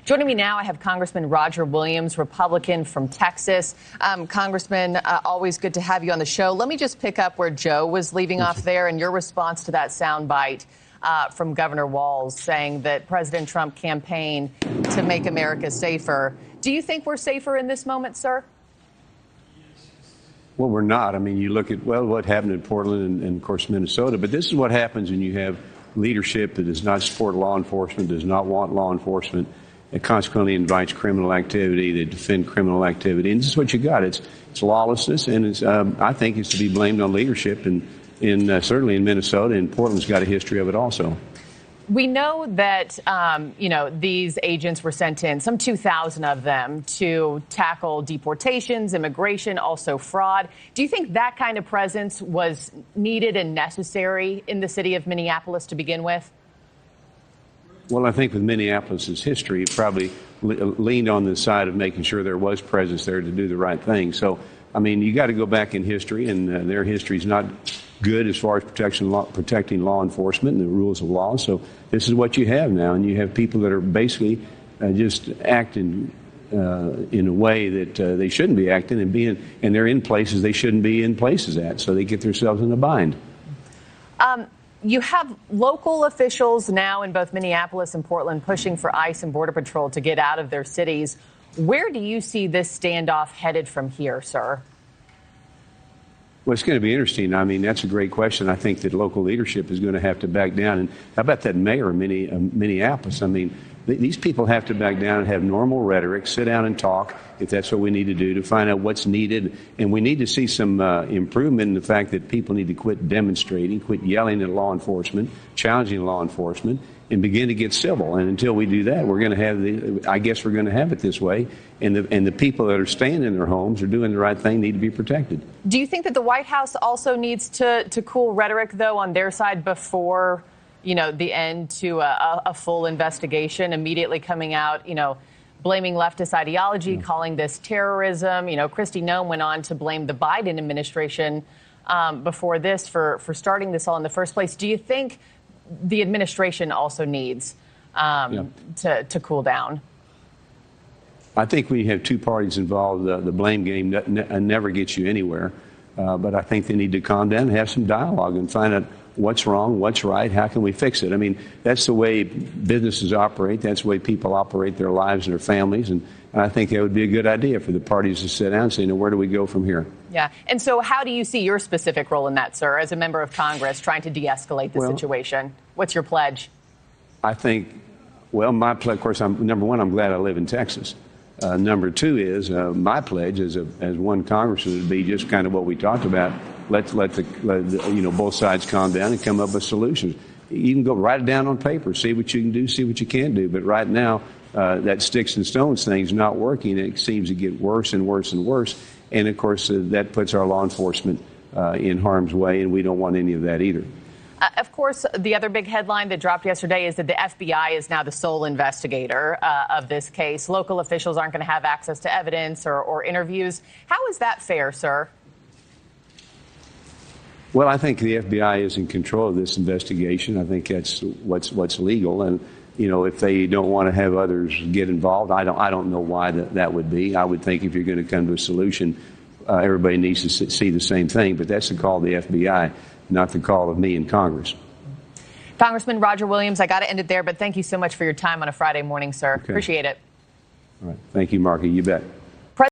Joining me now, I have Congressman Roger Williams, Republican from Texas. Congressman, always good to have you on the show. Let me just pick up where Joe was leaving off there and your response to that soundbite from Governor Walz saying that President Trump campaigned to make America safer. Do you think we're safer in this moment, sir? Well, we're not. I mean, you look at, what happened in Portland and of course, Minnesota. But this is what happens when you have leadership that does not support law enforcement, does not want law enforcement. It consequently invites criminal activity. They defend criminal activity. And this is what you got. It's lawlessness, and I think it's to be blamed on leadership, and certainly in Minnesota, and Portland's got a history of it also. We know that, these agents were sent in, some 2,000 of them, to tackle deportations, immigration, also fraud. Do you think that kind of presence was needed and necessary in the city of Minneapolis to begin with? Well, I think with Minneapolis's history, it probably leaned on the side of making sure there was presence there to do the right thing. So, I mean, you got to go back in history, and their history is not good as far as protecting law enforcement and the rules of law. So this is what you have now, and you have people that are basically just acting in a way that they shouldn't be acting, and they're in places they shouldn't be in places at, so they get themselves in a bind. You have local officials now in both Minneapolis and Portland pushing for ICE and Border Patrol to get out of their cities. Where do you see this standoff headed from here, sir? Well, it's going to be interesting. I mean, that's a great question. I think that local leadership is going to have to back down. And how about that mayor of Minneapolis? I mean, these people have to back down and have normal rhetoric, sit down and talk, if that's what we need to do, to find out what's needed. And we need to see some improvement in the fact that people need to quit demonstrating, quit yelling at law enforcement, challenging law enforcement, and begin to get civil. And until we do that, we're going to have I guess we're going to have it this way. And the people that are staying in their homes or doing the right thing need to be protected. Do you think that the White House also needs to cool rhetoric, though, on their side before, the end to a full investigation, immediately coming out, blaming leftist ideology, calling this terrorism? Kristi Noem went on to blame the Biden administration before this for starting this all in the first place. Do you think the administration also needs to cool down? I think when you have two parties involved, the blame game never gets you anywhere. But I think they need to calm down and have some dialogue and find out what's wrong, what's right, how can we fix it. I mean, that's the way businesses operate. That's the way people operate their lives and their families. And I think that would be a good idea for the parties to sit down and say, where do we go from here? Yeah. And so how do you see your specific role in that, sir, as a member of Congress trying to de-escalate the situation? What's your pledge? I think, my pledge, of course, number one, I'm glad I live in Texas. Number two is my pledge as one congressman would be just kind of what we talked about. Let both sides calm down and come up with solutions. You can go write it down on paper, see what you can do, see what you can't do. But right now, that sticks and stones thing is not working. It seems to get worse and worse and worse. And of course, that puts our law enforcement in harm's way, and we don't want any of that either. Of course, the other big headline that dropped yesterday is that the FBI is now the sole investigator of this case. Local officials aren't going to have access to evidence or interviews. How is that fair, sir? Well, I think the FBI is in control of this investigation. I think that's what's legal. And, if they don't want to have others get involved, I don't know why that would be. I would think if you're going to come to a solution, everybody needs to see the same thing. But that's the call of the FBI, not the call of me in Congress. Congressman Roger Williams, I got to end it there, but thank you so much for your time on a Friday morning, sir. Okay. Appreciate it. All right. Thank you, Marky. You bet.